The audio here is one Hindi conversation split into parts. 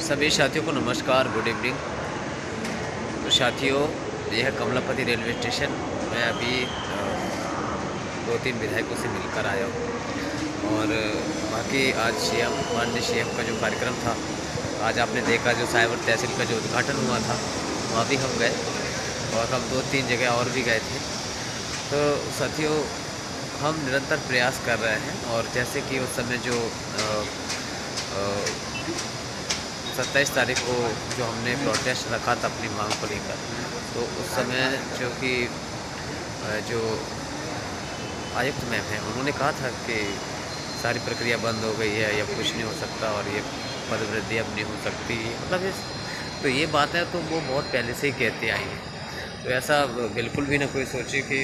सभी साथियों को नमस्कार, गुड इवनिंग। तो साथियों, यह है कमलापति रेलवे स्टेशन। मैं अभी 2-3 विधायकों से मिलकर आया हूँ और बाकी आज माननीय सीएम का जो कार्यक्रम था, आज आपने देखा जो साइबर तहसील का जो उद्घाटन हुआ था, वहाँ भी हम गए और हम 2-3 जगह और भी गए थे। तो साथियों, हम निरंतर प्रयास कर रहे हैं और जैसे कि उस समय जो 27 तारीख को जो हमने प्रोटेस्ट रखा था अपनी मांग को लेकर, तो उस समय जो कि जो आयुक्त मैम हैं, उन्होंने कहा था कि सारी प्रक्रिया बंद हो गई है या कुछ नहीं हो सकता और ये पदवृद्धि अब नहीं हो सकती, मतलब तो ये बात है तो वो बहुत पहले से ही कहते आई हैं। तो ऐसा बिल्कुल भी ना कोई सोचे कि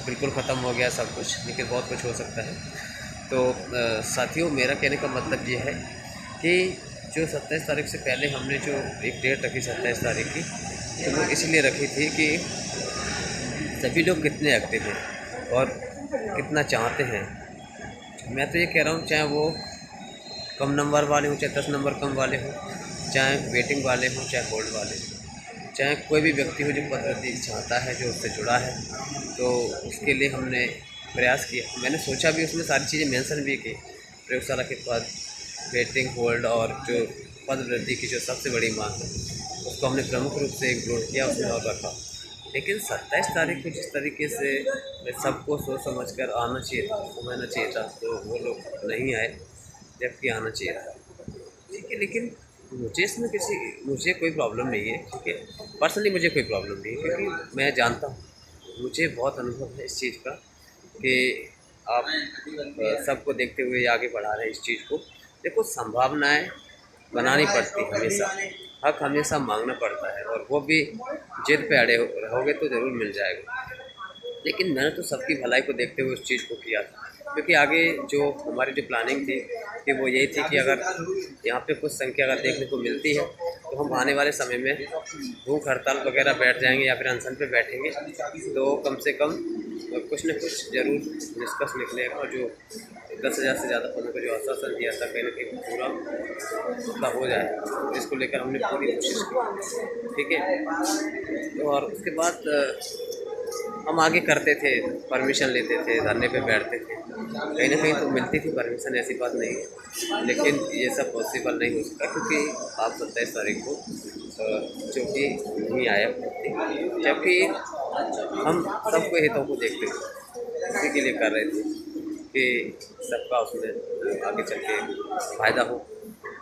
बिल्कुल ख़त्म हो गया सब कुछ, लेकिन बहुत कुछ हो सकता है। तो साथियों, मेरा कहने का मतलब ये है कि जो 27 तारीख से पहले हमने जो एक डेट रखी 27 तारीख की, तो वो इसलिए रखी थी कि सभी लोग कितने एक्टिव हैं और कितना चाहते हैं। मैं तो ये कह रहा हूँ, चाहे वो कम नंबर वाले हों, चाहे 10 नंबर कम वाले हों, चाहे वेटिंग वाले हों, चाहे होल्ड वाले हों, चाहे कोई भी व्यक्ति हो जो पदोन्नति चाहता है, जो उससे जुड़ा है, तो उसके लिए हमने प्रयास किया। मैंने सोचा भी, उसमें सारी चीज़ें मेंशन भी की, प्रयोगशाला के पद, वेटिंग, होल्ड और जो पद वृद्धि की जो सबसे बड़ी मांग है, उसको हमने प्रमुख रूप से इंक्लूड किया उसमें और रखा। लेकिन 27 तारीख को जिस तरीके से सबको सोच समझ कर आना चाहिए था, समझना चाहिए था, तो वो लोग नहीं आए, जबकि आना चाहिए था। ठीक है, लेकिन मुझे कोई प्रॉब्लम नहीं है, ठीक है। पर्सनली मुझे कोई प्रॉब्लम नहीं है, क्योंकि मैं जानता हूँ, मुझे बहुत अनुभव है इस चीज़ का कि आप सबको देखते हुए आगे बढ़ा रहे हैं इस चीज़ को। देखो, संभावनाएं बनानी पड़ती है हमेशा, हक हमेशा मांगना पड़ता है, और वो भी जिद पे अड़े रहोगे तो ज़रूर मिल जाएगा। लेकिन मैंने तो सबकी भलाई को देखते हुए उस चीज़ को किया था, क्योंकि आगे जो हमारी जो प्लानिंग थी कि वो यही थी कि अगर यहाँ पे कुछ संख्या अगर देखने को मिलती है, तो हम आने वाले समय में भूख हड़ताल वगैरह बैठ जाएंगे या फिर अनशन पे बैठेंगे, तो कम से कम कुछ न कुछ ज़रूर निष्कर्ष निकलेगा। और जो 10,000 से ज़्यादा पदों का जो आश्वासन दिया था, कहीं न कहीं पूरा मतलब हो जाए, तो इसको लेकर हमने पूरी कोशिश की। ठीक है, तो और उसके बाद हम आगे करते थे, परमिशन लेते थे, धरने पे बैठते थे, कहीं ना कहीं तो मिलती थी परमिशन, ऐसी बात नहीं है। लेकिन ये सब पॉसिबल नहीं हो सका, क्योंकि आप 27 तारीख को जो कि नहीं आया व्यक्ति, जबकि हम सबको हितों को देखते थे, इसी के लिए कर रहे थे कि सबका उसमें आगे चल के फ़ायदा हो।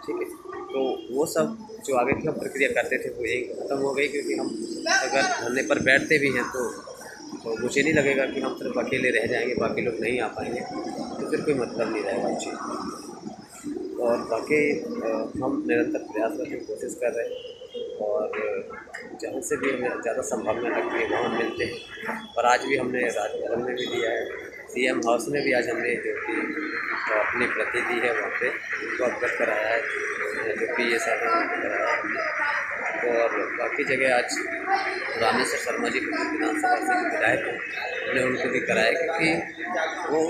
ठीक है, तो वो सब जो आगे की हम प्रक्रिया करते थे वो यही ख़त्म हो गई, क्योंकि हम अगर धरने पर बैठते भी हैं तो मुझे नहीं लगेगा कि हम सिर्फ अकेले रह जाएंगे, बाकी लोग नहीं आ पाएंगे, तो फिर कोई मतलब नहीं रहेगा उस चीज़ का। और बाकी हम निरंतर प्रयासरत की कोशिश कर रहे हैं, और जहाँ से भी हमें ज़्यादा संभावना लगती है वहाँ मिलते हैं। और आज भी हमने राजभवन में भी दिया है, सीएम हाउस में भी आज हमने जो कि अपनी प्रतिनिधि है वहाँ पे उनको अवगत कराया है, जो कि ये सब कराया हमने। और बाकी जगह आज रामेश्वर शर्मा जी विधानसभा से जो विधायक हैं, हमने उनको भी कराया, क्योंकि वो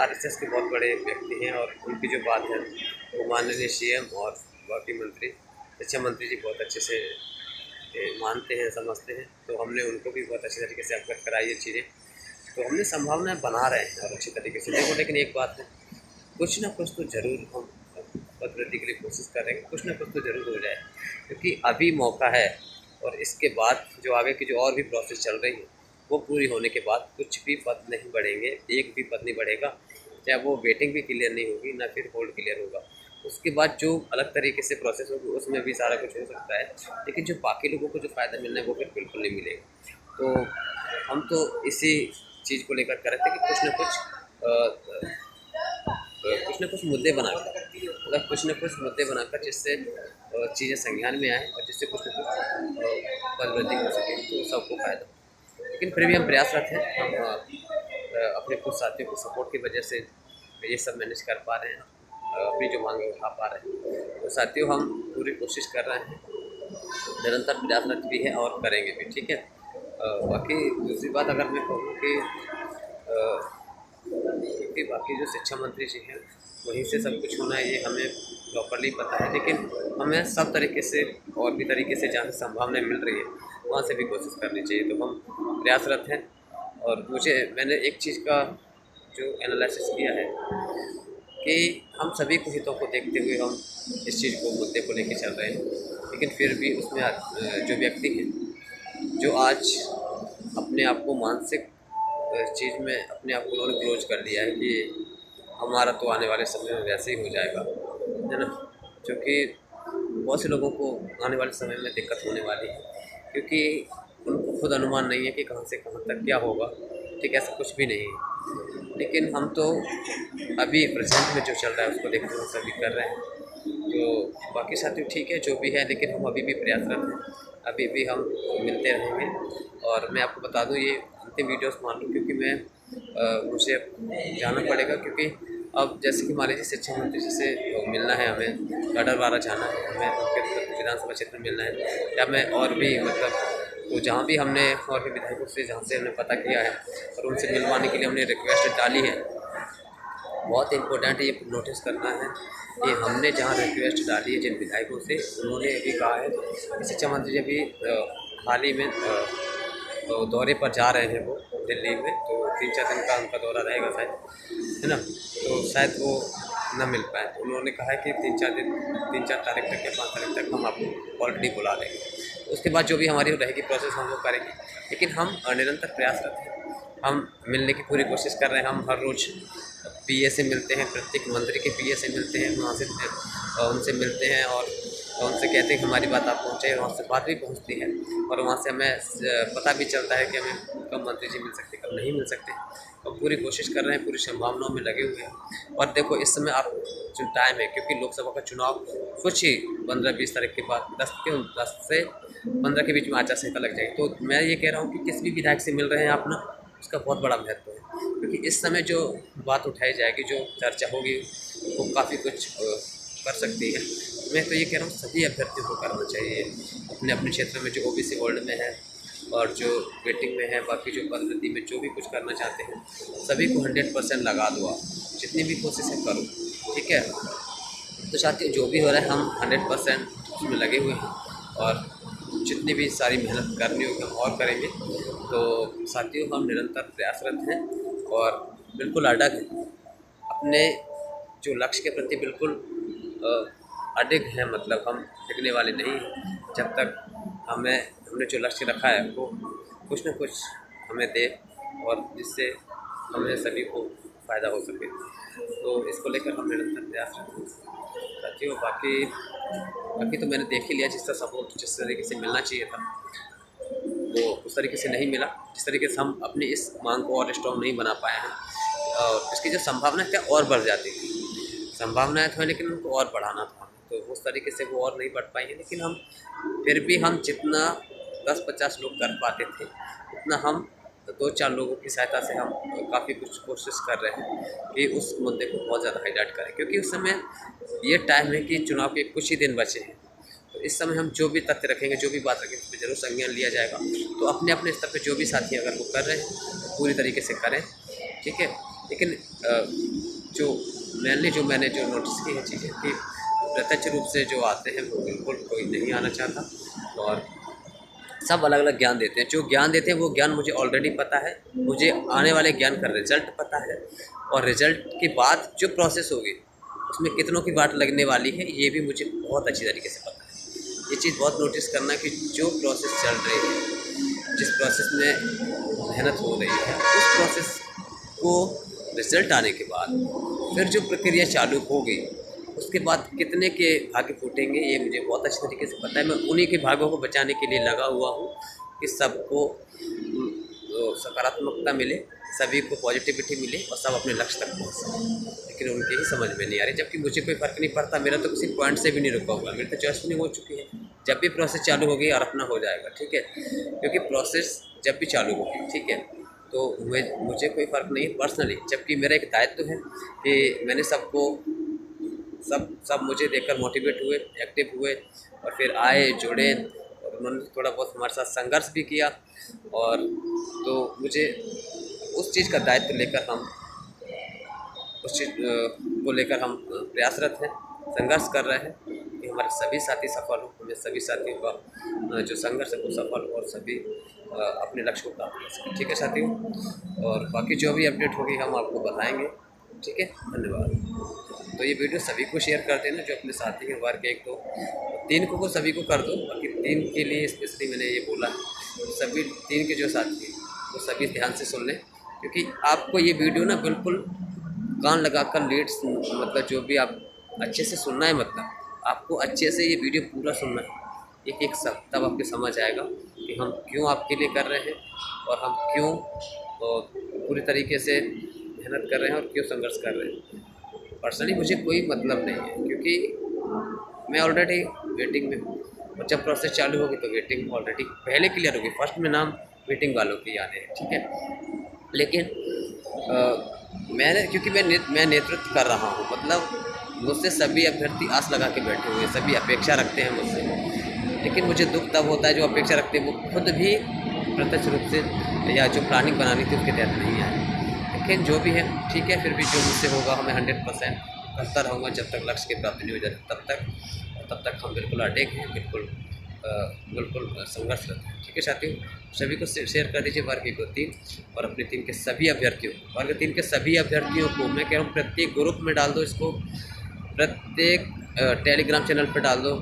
आरएसएस के बहुत बड़े व्यक्ति हैं और उनकी जो बात है वो माननीय सीएम और बाकी मंत्री, शिक्षा मंत्री जी बहुत अच्छे से मानते हैं, समझते हैं। तो हमने उनको भी बहुत अच्छी तरीके से अवगत कराई ये चीज़ें, तो हमने संभावनाएं बना रहे हैं और अच्छी तरीके से। देखो, लेकिन एक बात है, कुछ ना कुछ तो ज़रूर हम पद वृद्धि के लिए कोशिश करेंगे, कुछ ना कुछ तो ज़रूर हो जाए, क्योंकि अभी मौका है। और इसके बाद जो आगे की जो और भी प्रोसेस चल रही है, वो पूरी होने के बाद कुछ भी पद नहीं बढ़ेंगे, एक भी पद नहीं बढ़ेगा, चाहे वो वेटिंग भी क्लियर नहीं होगी ना फिर होल्ड क्लियर होगा। उसके बाद जो अलग तरीके से प्रोसेस होगी उसमें भी सारा कुछ हो सकता है, लेकिन जो बाकी लोगों को जो फ़ायदा मिलना है वो फिर बिल्कुल नहीं मिलेगा। तो हम तो इसी चीज़ को लेकर कर रहे थे कि कुछ न कुछ मुद्दे बनाकर, मतलब कुछ न कुछ मुद्दे बनाकर, जिससे चीज़ें संज्ञान में आएँ और जिससे कुछ न कुछ पदवृद्धि हो सके, तो सबको फ़ायदा हो। लेकिन फिर भी हम प्रयासरत हैं, हम अपने कुछ साथियों की सपोर्ट की वजह से ये सब मैनेज कर पा रहे हैं, अपनी जो मांगें उठा पा रहे हैं। तो साथियों, हम पूरी कोशिश कर रहे हैं, निरंतर प्रयासरत भी है और करेंगे भी। ठीक है, बाकी दूसरी बात अगर मैं कहूँ कि क्योंकि बाकी जो शिक्षा मंत्री जी हैं, वहीं से सब कुछ होना है, ये हमें प्रॉपरली पता है, लेकिन हमें सब तरीके से और भी तरीके से जहाँ से संभावनाएँ मिल रही है वहाँ से भी कोशिश करनी चाहिए। तो हम प्रयासरत हैं और मैंने एक चीज़ का जो एनालिसिस किया है कि हम सभी को हितों को देखते हुए हम इस चीज़ को मुद्दे को लेके चल रहे हैं, लेकिन फिर भी उसमें जो व्यक्ति हैं जो आज अपने आप को मानसिक चीज़ में अपने आप को उन्होंने क्लोज कर लिया है कि हमारा तो आने वाले समय में वैसे ही हो जाएगा, है ना। क्योंकि बहुत से लोगों को आने वाले समय में दिक्कत होने वाली है, क्योंकि उनको खुद अनुमान नहीं है कि कहाँ से कहाँ तक क्या होगा, ठीक है, ऐसा कुछ भी नहीं है। लेकिन हम तो अभी प्रेजेंट में जो चल रहा है उसको देखते हुए सभी कर रहे हैं। तो बाकी साथी ठीक है जो भी है, लेकिन हम अभी भी प्रयासरत हैं, अभी भी हम मिलते रहेंगे। और मैं आपको बता दूं, ये अंतिम वीडियोस मान लूँ, क्योंकि मुझे जाना पड़ेगा, क्योंकि अब जैसे कि मान लीजिए शिक्षा मंत्री जी से मिलना है, हमें गढ़वारा जाना है, हमें उनके विधानसभा क्षेत्र में मिलना है, या मैं और भी मतलब तो जहाँ भी हमने और भी विधायकों से जहाँ से हमने पता किया है और उनसे मिलवाने के लिए हमने रिक्वेस्ट डाली है। बहुत इम्पोर्टेंट ये नोटिस करना है कि हमने जहाँ रिक्वेस्ट डाली है जिन विधायकों से, उन्होंने अभी कहा है कि शिक्षा मंत्री जी अभी हाल ही में दौरे पर जा रहे हैं वो दिल्ली में, तो 3-4 दिन का उनका दौरा रहेगा शायद, है ना। तो शायद वो न मिल पाए, तो उन्होंने कहा है कि 3-4 तारीख तक या 5 तारीख तक हम आपको ऑलरेडी बुला लेंगे। उसके बाद जो भी हमारी रहेगी प्रोसेस हम वो करेंगे, लेकिन हम निरंतर प्रयासरत हैं, हम मिलने की पूरी कोशिश कर रहे हैं। हम हर रोज़ पीए से मिलते हैं, प्रत्येक मंत्री के पीए से मिलते हैं, वहाँ से उनसे मिलते हैं और उनसे कहते हैं कि हमारी बात आप पहुँचाइए, वहाँ से बात भी पहुँचती है और वहाँ से हमें पता भी चलता है कि हमें कब मंत्री जी मिल सकते, कब नहीं मिल सकते। और पूरी कोशिश कर रहे हैं, पूरी संभावनाओं में लगे हुए हैं। और देखो इस समय आप जो टाइम है, क्योंकि लोकसभा का चुनाव कुछ ही 15-20 तारीख के बाद 10 से 15 के बीच में आचार संहिता लग जाएगी। तो मैं ये कह रहा हूँ कि किस भी विधायक से मिल रहे हैं आप ना, उसका बहुत बड़ा महत्व है, क्योंकि इस समय जो बात उठाई जाएगी, जो चर्चा होगी, वो काफ़ी कुछ कर सकती है। मैं तो ये कह रहा हूँ सभी अभ्यर्थियों को करना चाहिए अपने अपने क्षेत्र में, जो ओबीसी वर्ल्ड में है और जो वेटिंग में है, बाकी जो पद्धति में जो भी कुछ करना चाहते हैं, सभी को 100% लगा दो आप, जितनी भी कोशिशें करो, ठीक है। तो साथियों जो भी हो रहा है हम 100% उसमें लगे हुए हैं और जितनी भी सारी मेहनत करनी होगी हम और करेंगे। तो साथियों हम निरंतर प्रयासरत हैं और बिल्कुल अडग हैं अपने जो लक्ष्य के प्रति, बिल्कुल अडिग हैं, मतलब हम टिकने वाले नहीं हैं जब तक हमने जो लक्ष्य रखा है वो कुछ न कुछ हमें दे और जिससे हमें सभी को फ़ायदा हो सके। तो इसको लेकर हम निरंतर प्रयासरत हैं साथियों। बाकी तो मैंने देख ही लिया, जिस तरह सपोर्ट जिस तरीके से मिलना चाहिए था वो उस तरीके से नहीं मिला, जिस तरीके से हम अपनी इस मांग को और स्ट्रॉन्ग नहीं बना पाए हैं। और इसकी जो संभावना है और बढ़ जाती थी, संभावनाएं तो है लेकिन उनको और बढ़ाना था, तो उस तरीके से वो और नहीं बढ़ पाई है। लेकिन हम फिर भी हम जितना 10-50 लोग कर पाते थे उतना हम 2-4 लोगों की सहायता से हम काफ़ी कुछ कोशिश कर रहे हैं कि उस मुद्दे को बहुत ज़्यादा हाईलाइट करें, क्योंकि उस समय ये टाइम है कि चुनाव के कुछ ही दिन बचे हैं। तो इस समय हम जो भी तथ्य रखेंगे, जो भी बात रखेंगे, उस पर जरूर संज्ञान लिया जाएगा। तो अपने अपने स्तर पर जो भी साथी अगर वो कर रहे हैं तो पूरी तरीके से करें, ठीक है। लेकिन जो मेनली जो मैंने जो नोटिस की है चीज़ें कि प्रत्यक्ष रूप से जो आते हैं वो बिल्कुल कोई नहीं आना चाहता और सब अलग अलग ज्ञान देते हैं। जो ज्ञान देते हैं वो ज्ञान मुझे ऑलरेडी पता है, मुझे आने वाले ज्ञान का रिजल्ट पता है और रिजल्ट के बाद जो प्रोसेस होगी उसमें कितनों की बात लगने वाली है ये भी मुझे बहुत अच्छी तरीके से पता है। ये चीज़ बहुत नोटिस करना कि जो प्रोसेस चल रही है, जिस प्रोसेस में मेहनत हो रही है, उस प्रोसेस को रिजल्ट आने के बाद फिर जो प्रक्रिया चालू होगी उसके बाद कितने के भाग्य फूटेंगे ये मुझे बहुत अच्छी तरीके से पता है। मैं उन्हीं के भाग्यों को बचाने के लिए लगा हुआ हूँ कि सबको सकारात्मकता मिले, सभी को पॉजिटिविटी मिले और सब अपने लक्ष्य तक पहुँच सकें। लेकिन उनके ही समझ में नहीं आ रही, जबकि मुझे कोई फ़र्क नहीं पड़ता, मेरा तो किसी पॉइंट से भी नहीं रुका हुआ, मेरी तो चॉइस नहीं हो चुकी है। जब भी प्रोसेस चालू होगी और अपना हो जाएगा, ठीक है, क्योंकि प्रोसेस जब भी चालू होगी, ठीक है, तो मुझे कोई फ़र्क नहीं है पर्सनली, जबकि मेरा एक दायित्व है कि मैंने सबको सब मुझे देखकर मोटिवेट हुए, एक्टिव हुए और फिर आए, जुड़े और उन्होंने थोड़ा बहुत हमारे साथ संघर्ष भी किया। और तो मुझे उस चीज़ का दायित्व लेकर हम उस चीज़ को लेकर हम प्रयासरत हैं संघर्ष कर रहे हैं कि हमारे सभी साथी सफल हो, हमें सभी साथियों का जो संघर्ष है वो सफल हो और सभी अपने लक्ष्य को प्राप्त कर सकें। ठीक है साथियों, और बाकी जो भी अपडेट होगी हम आपको बताएंगे। ठीक है, धन्यवाद। तो ये वीडियो सभी को शेयर कर देना, जो अपने साथी हैं वर्ग 1 2 3 को सभी को कर दो। बाकी 3 के लिए स्पेशली मैंने ये बोला है, सभी 3 के जो साथी हैं वो सभी ध्यान से सुन लें, क्योंकि आपको ये वीडियो ना बिल्कुल कान लगाकर लीड्स मतलब जो भी आप अच्छे से सुनना है, मतलब आपको अच्छे से ये वीडियो पूरा सुनना है, एक एक सब, तब आपको समझ आएगा कि हम क्यों आपके लिए कर रहे हैं और हम क्यों पूरी तरीके से मेहनत कर रहे हैं और क्यों संघर्ष कर रहे हैं। पर्सनली मुझे कोई मतलब नहीं है, क्योंकि मैं ऑलरेडी वेटिंग में हूँ और जब प्रोसेस चालू होगी तो वेटिंग ऑलरेडी पहले क्लियर होगी। फर्स्ट में नाम वेटिंग वालों के आने हैं। ठीक है, लेकिन मैंने क्योंकि मैं नेतृत्व कर रहा हूँ, मतलब मुझसे सभी अभ्यर्थी आस लगा के बैठे हुए हैं, सभी अपेक्षा रखते हैं मुझसे। लेकिन मुझे दुख तब होता है जो अपेक्षा रखते हैं वो खुद भी प्रत्यक्ष रूप से या जो प्लानिंग बनानी थी उसके तहत नहीं आए। लेकिन जो भी है ठीक है, फिर भी जो मुझसे होगा मैं 100% करता रहूँगा जब तक लक्ष्य की प्राप्ति नहीं हो जाती, तब तक हम बिल्कुल अटेक हैं, बिल्कुल संघर्षरत हैं। ठीक है साथियों, सभी को शेयर कर दीजिए वर्ग 1 2 3 और अपनी टीम के सभी अभ्यर्थियों, वर्ग 3 के सभी अभ्यर्थियों को मैं कह रहा हूँ प्रत्येक ग्रुप में डाल दो इसको, प्रत्येक टेलीग्राम चैनल पर डाल दो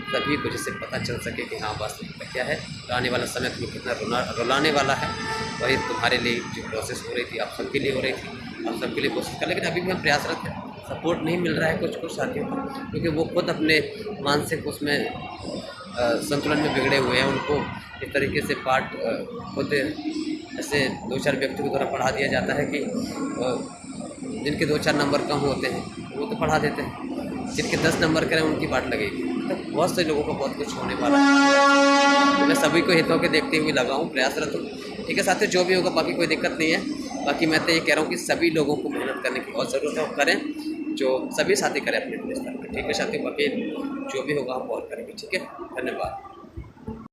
सभी को, जिससे पता चल सके कि हाँ वास्तविकता क्या है, आने वाला समय तुम्हें कितना रुलाने वाला है। वही तुम्हारे लिए जो प्रोसेस हो रही थी आप सबके लिए हो रही थी, आप सबके लिए कोशिश कर, लेकिन अभी भी हम प्रयासरत हैं। सपोर्ट नहीं मिल रहा है कुछ साथियों को, क्योंकि वो खुद अपने मानसिक उसमें संतुलन में बिगड़े हुए हैं। उनको इस तरीके से पाठ खुद ऐसे 2-4 व्यक्तियों के द्वारा पढ़ा दिया जाता है कि जिनके 2-4 नंबर कम होते हैं वो तो पढ़ा देते हैं, जिनके 10 नंबर करें उनकी बात लगेगी। तो बहुत से लोगों को बहुत कुछ होने वाला है। तो मैं सभी को हितों के देखते हुए लगा हूँ, प्रयासरत हूँ। ठीक है साथियों, जो भी होगा बाकी कोई दिक्कत नहीं है। बाकी मैं तो ये कह रहा हूँ कि सभी लोगों को मेहनत करने की बहुत ज़रूरत है और करें, जो सभी साथी करें अपने स्तर पर। ठीक है साथियों, बाकी जो भी होगा हम और करेंगे। ठीक है, धन्यवाद।